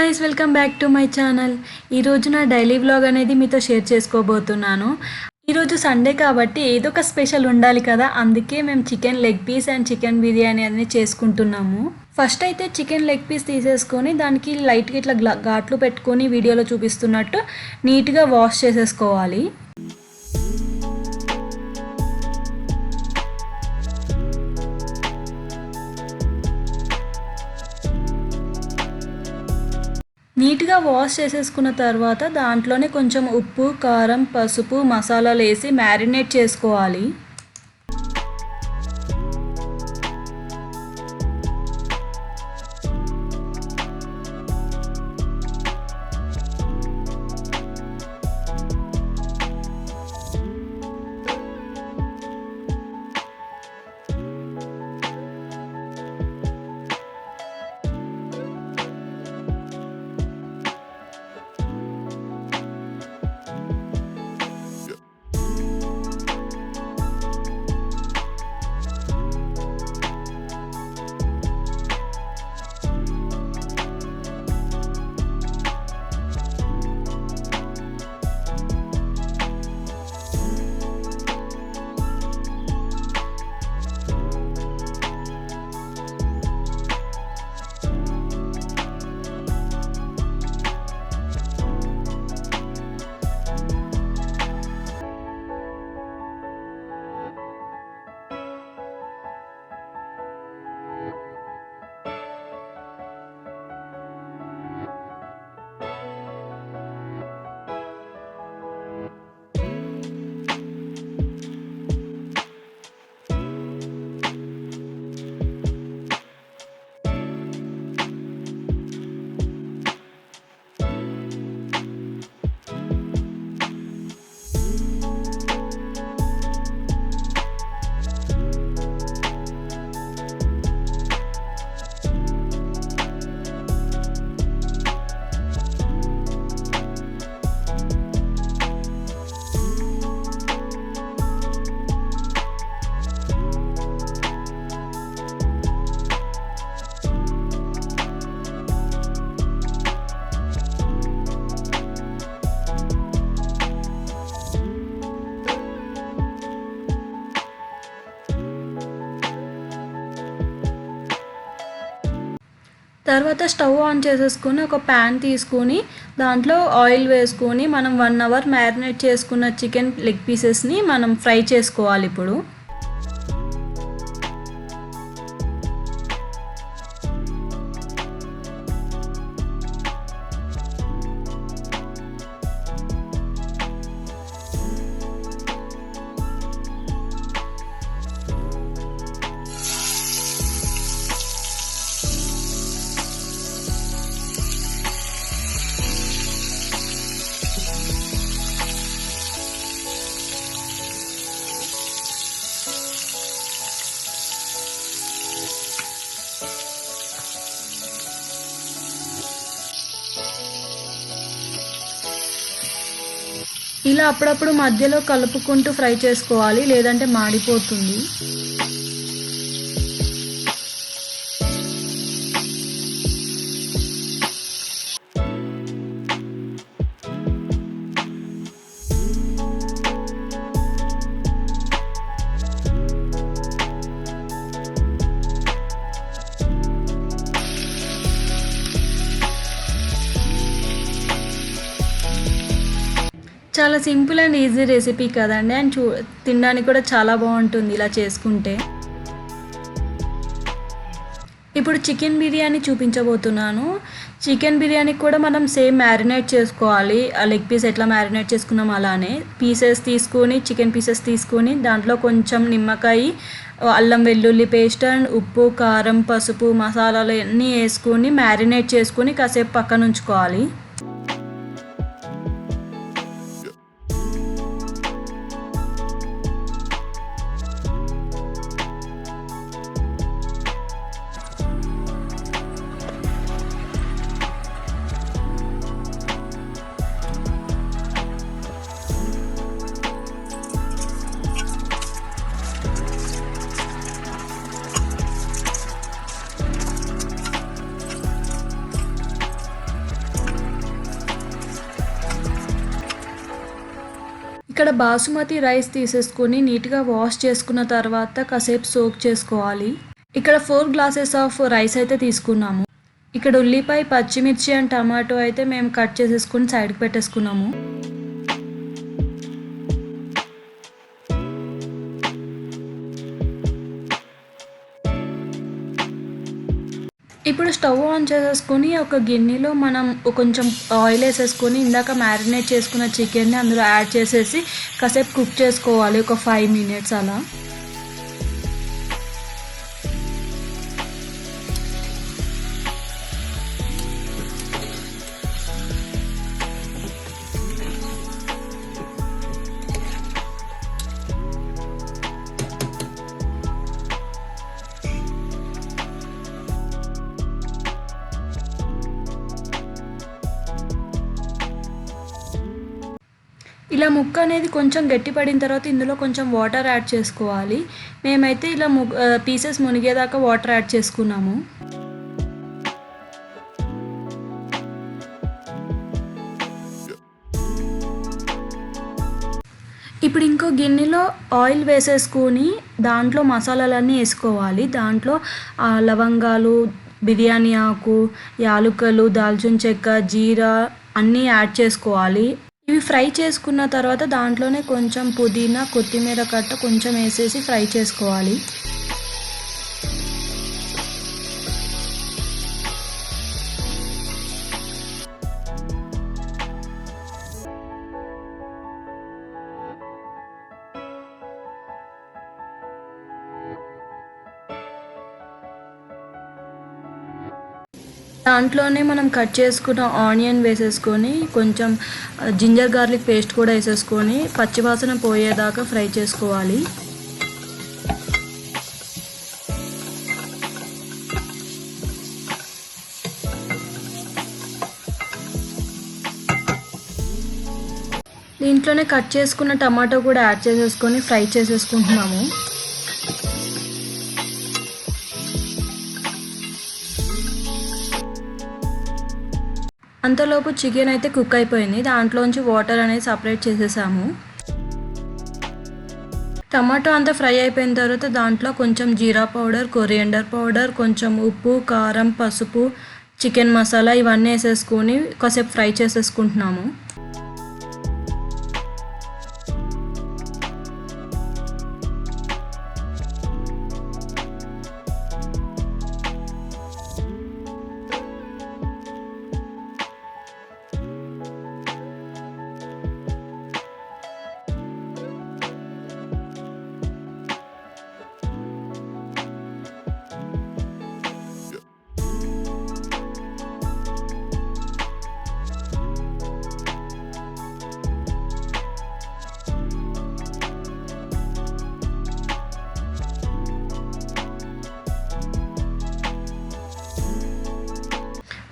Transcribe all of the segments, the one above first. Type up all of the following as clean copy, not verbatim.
Guys, welcome back to my channel. ఈరోజు నా daily vlog అనేది మీతో షేర్ చేసుకోబోతున్నాను. ఈరోజు సండే కాబట్టి ఏదో ఒక స్పెషల్ ఉండాలి కదా, అందుకే మేము chicken leg piece and chicken biryani అనేది చేసుకుంటున్నాము. ఫస్ట్ అయితే చికెన్ లెగ్ పీస్ తీసేసుకొని దానికి లైట్గా ఇట్లా ఘాట్లు పెట్టుకొని వీడియోలో చూపిస్తున్నట్టు నీట్గా వాష్ చేసేసుకోవాలి. నీట్గా వాష్ చేసేసుకున్న తర్వాత దాంట్లోనే కొంచెం ఉప్పు, కారం, పసుపు, మసాలాలు వేసి మ్యారినేట్ చేసుకోవాలి. తర్వాత స్టవ్ ఆన్ చేసేసుకొని ఒక ప్యాన్ తీసుకొని దాంట్లో ఆయిల్ వేసుకొని మనం 1 అవర్ మ్యారినేట్ చేసుకున్న చికెన్ లెగ్ పీసెస్ని మనం ఫ్రై చేసుకోవాలి. ఇప్పుడు ఇలా అప్పుడప్పుడు మధ్యలో కలుపుకుంటూ ఫ్రై చేసుకోవాలి, లేదంటే మాడిపోతుంది. చాలా సింపుల్ అండ్ ఈజీ రెసిపీ కదండి, అండ్ తినడానికి కూడా చాలా బాగుంటుంది ఇలా చేసుకుంటే. ఇప్పుడు చికెన్ బిర్యానీ చూపించబోతున్నాను. చికెన్ బిర్యానీ కూడా మనం సేమ్ మ్యారినేట్ చేసుకోవాలి. ఆ లెగ్ పీస్ ఎట్లా మ్యారినేట్ చేసుకున్నాం అలానే చికెన్ పీసెస్ తీసుకొని దాంట్లో కొంచెం నిమ్మకాయ, అల్లం వెల్లుల్లి పేస్ట్ అండ్ ఉప్పు, కారం, పసుపు, మసాలాలు అన్నీ వేసుకొని మ్యారినేట్ చేసుకొని కాసేపు పక్కన ఉంచుకోవాలి. ఇక్కడ బాసుమతి రైస్ తీసేసుకొని నీట్‌గా వాష్ చేసుకున్న తర్వాత కాసేపు సోక్ చేసుకోవాలి. ఇక్కడ 4 గ్లాసెస్ ఆఫ్ రైస్ అయితే తీసుకున్నాము. ఇక్కడ ఉల్లిపాయ, పచ్చిమిర్చి అండ్ టమాటో అయితే మేము కట్ చేసేసుకొని సైడ్‌కి పెట్టేసుకున్నాము. ఇప్పుడు స్టవ్ ఆన్ చేసేసుకొని ఒక గిన్నెలో మనం కొంచెం ఆయిల్ వేసేసుకొని ఇందాక మ్యారినేట్ చేసుకున్న చికెన్ని అందులో యాడ్ చేసేసి కాసేపు కుక్ చేసుకోవాలి, ఒక 5 మినిట్స్ అలా. ఇలా ముక్క అనేది కొంచెం గట్టిపడిన తర్వాత ఇందులో కొంచెం వాటర్ యాడ్ చేసుకోవాలి. మేమైతే ఇలా పీసెస్ మునిగేదాకా వాటర్ యాడ్ చేసుకున్నాము. ఇప్పుడు ఇంకో గిన్నెలో ఆయిల్ వేసేసుకొని దాంట్లో మసాలాలన్నీ వేసుకోవాలి. దాంట్లో లవంగాలు, బిర్యానీ ఆకు, యాలుకలు, దాల్చిన చెక్క, జీరా అన్నీ యాడ్ చేసుకోవాలి. ఇవి ఫ్రై చేసుకున్న తర్వాత దాంట్లోనే కొంచెం పుదీనా, కొత్తిమీర కట్ట కొంచెం వేసేసి ఫ్రై చేసుకోవాలి. దాంట్లోనే మనం కట్ చేసుకున్న ఆనియన్ వేసేసుకొని కొంచెం జింజర్ గార్లిక్ పేస్ట్ కూడా వేసేసుకొని పచ్చివాసన పోయేదాకా ఫ్రై చేసుకోవాలి. దీంట్లోనే కట్ చేసుకున్న టమాటో కూడా యాడ్ చేసేసుకొని ఫ్రై చేసేసుకుంటున్నాము. అంతలోపు చికెన్ అయితే కుక్ అయిపోయింది. దాంట్లోంచి వాటర్ అనేది సపరేట్ చేసేసాము. టమాటో అంతా ఫ్రై అయిపోయిన తర్వాత దాంట్లో కొంచెం జీరా పౌడర్, కొరియండర్ పౌడర్, కొంచెం ఉప్పు, కారం, పసుపు, చికెన్ మసాలా ఇవన్నీ వేసేసుకొని కాసేపు ఫ్రై చేసేసుకుంటున్నాము.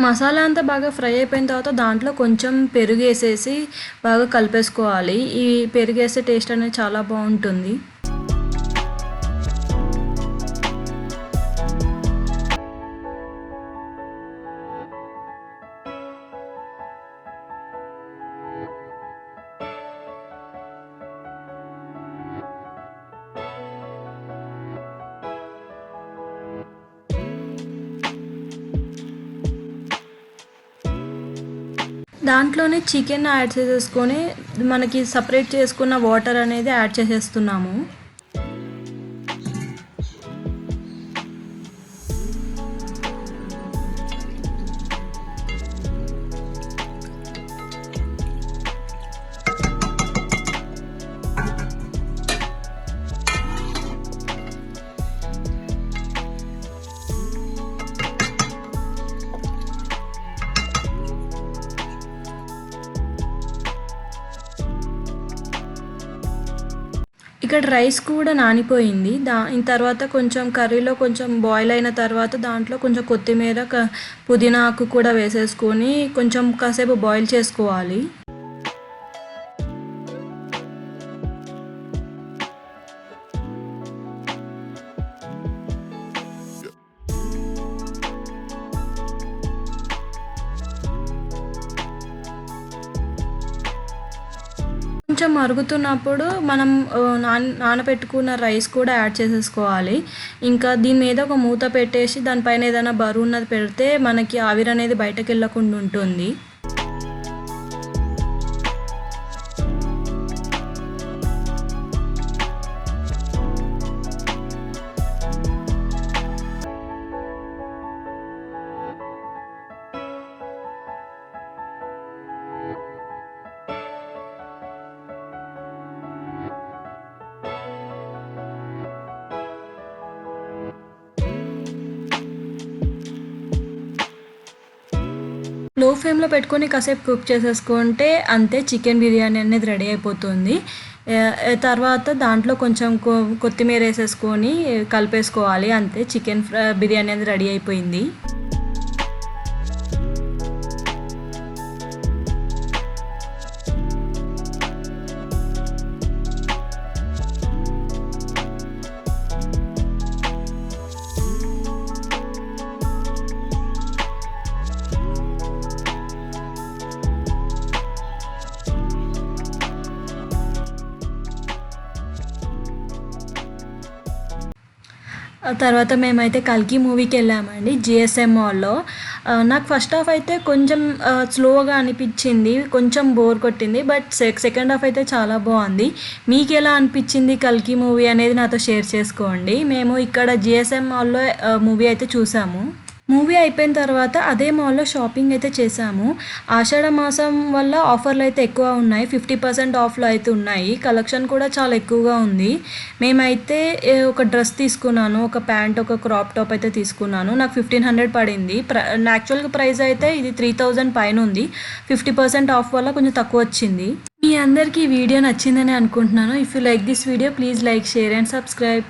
మసాలా అంతా బాగా ఫ్రై అయిపోయిన తర్వాత దాంట్లో కొంచెం పెరుగు వేసేసి బాగా కలిపేసుకోవాలి. ఈ పెరుగు వేసే టేస్ట్ అనేది చాలా బాగుంటుంది. దాంట్లోనే చికెన్ యాడ్ చేసేసుకొని మనకి సపరేట్ చేసుకున్న వాటర్ అనేది యాడ్ చేసేస్తున్నాము. ఇక్కడ రైస్ కూడా నానిపోయింది. దాని తర్వాత కొంచెం కర్రీలో కొంచెం బాయిల్ అయిన తర్వాత దాంట్లో కొంచెం కొత్తిమీర, పుదీనా ఆకు కూడా వేసేసుకొని కొంచెం కాసేపు బాయిల్ చేసుకోవాలి. కొంచెం మరుగుతున్నప్పుడు మనం నానబెట్టుకున్న రైస్ కూడా యాడ్ చేసేసుకోవాలి. ఇంకా దీని మీద ఒక మూత పెట్టేసి దానిపైన ఏదైనా బరువున్నది పెడితే మనకి ఆవిరనేది బయటకెళ్ళకుండా ఉంటుంది. లో ఫ్లేమ్‌లో పెట్టుకొని కాసేపు కుక్ చేసేసుకుంటే అంతే, చికెన్ బిర్యానీ అనేది రెడీ అయిపోతుంది. తర్వాత దాంట్లో కొంచెం కొత్తిమీర ఏసేసుకొని కలిపేసుకోవాలి. అంతే, చికెన్ బిర్యానీ అనేది రెడీ అయిపోయింది. ఆ తర్వాత మేమైతే 'కల్కి' మూవీకెళ్ళామండి జీఎస్ఎం మాల్‌లో. నాకు ఫస్ట్ హాఫ్ అయితే కొంచెం స్లోగా అనిపిచ్చింది. కొంచెం బోర్ కొట్టింది. బట్ సెకండ్ హాఫ్ అయితే చాలా బావుంది. మీకెలా అనిపిచ్చింది 'కల్కి' మూవీ అనేది నాతో షేర్ చేసుకోండి. మేము ఇక్కడ జీఎస్ఎం మాల్‌లో మూవీ అయితే చూసాము. మూవీ అయిపోయిన తర్వాత అదే మాల్‌లో షాపింగ్ అయితే చేశాము. ఆషాఢ మాసం వల్ల ఆఫర్‌లయితే ఎక్కువ ఉన్నాయి. 50% ఆఫ్‌లో అయితే ఉన్నాయి. కలెక్షన్ కూడా చాలా ఎక్కువగా ఉంది. మేమైతే ఒక డ్రెస్ తీసుకున్నాను. ఒక ప్యాంట్, ఒక క్రాప్ టాప్ అయితే తీసుకున్నాను. నాకు 1500 పడింది. యాక్చువల్‌గా ప్రైస్ అయితే ఇది 3000 పైనుంది. 50% ఆఫ్ వల్ల కొంచెం తక్కువొచ్చింది. మీ అందరికీ ఈ వీడియో నచ్చిందని అనుకుంటున్నాను. If you like this video please like, share and subscribe.